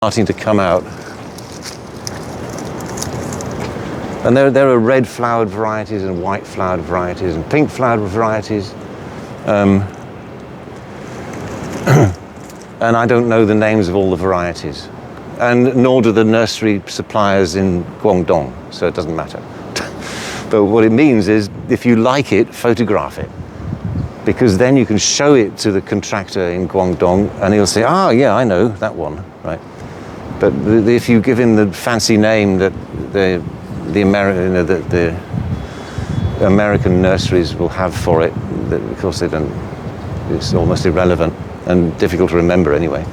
starting to come out. And there are red flowered varieties and white flowered varieties and pink flowered varieties. And I don't know the names of all the varieties. And nor do the nursery suppliers in Guangdong, so it doesn't matter. But what it means is, if you like it, photograph it. Because then you can show it to the contractor in Guangdong and he'll say, ah, yeah, I know that one, right? But if you give him the fancy name that the American nurseries will have for it, of course they don't, it's almost irrelevant and difficult to remember anyway.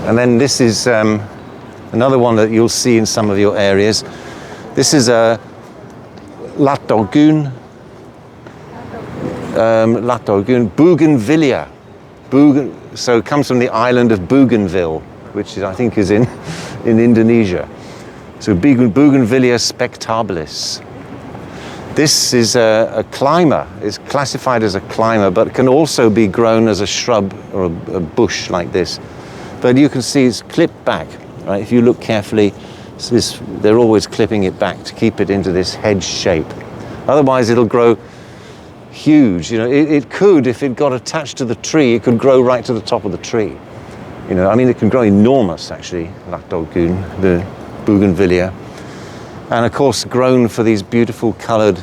And then this is another one that you'll see in some of your areas. This is a Lac d'Orgune, Bougainvillea. So it comes from the island of Bougainville, which I think is in Indonesia. So Bougainvillea spectabilis. This is a climber. It's classified as a climber, but can also be grown as a shrub or a bush like this. But you can see it's clipped back, right? If you look carefully, they're always clipping it back to keep it into this hedge shape. Otherwise, it'll grow huge. You know, it could, if it got attached to the tree, it could grow right to the top of the tree. You know, I mean, it can grow enormous, actually, Lac d'Orgune, the Bougainvillea. And of course, grown for these beautiful coloured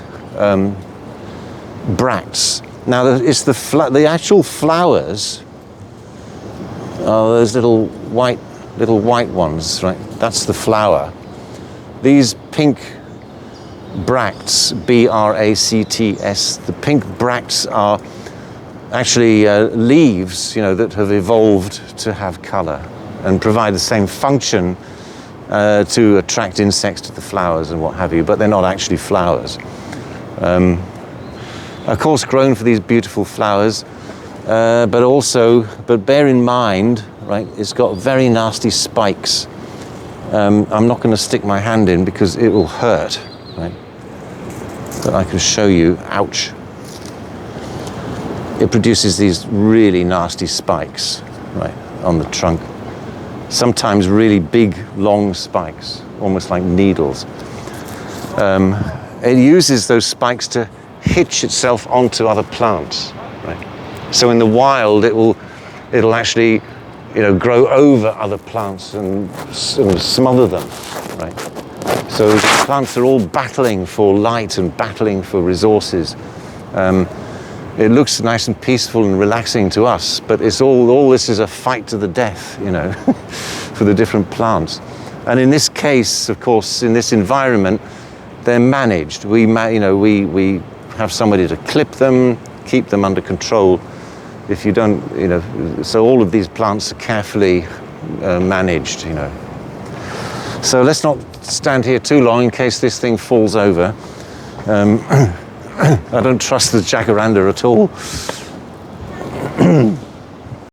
bracts. Now, it's the actual flowers are those little white ones, right? That's the flower. These pink bracts, B-R-A-C-T-S, the pink bracts are actually leaves, you know, that have evolved to have colour and provide the same function to attract insects to the flowers and what have you, but they're not actually flowers. Of course, grown for these beautiful flowers, but bear in mind, right, it's got very nasty spikes. I'm not going to stick my hand in because it will hurt, right? But I can show you, ouch. It produces these really nasty spikes, right, on the trunk. Sometimes really big, long spikes, almost like needles. It uses those spikes to hitch itself onto other plants, right? So in the wild, it'll actually, you know, grow over other plants and smother them, right? So the plants are all battling for light and battling for resources. It looks nice and peaceful and relaxing to us, but it's all this is a fight to the death, you know, for the different plants. And in this case, of course, in this environment, they're managed. We have somebody to clip them, keep them under control. If you don't, you know, so all of these plants are carefully managed, you know. So let's not stand here too long in case this thing falls over. I don't trust the jacaranda at all.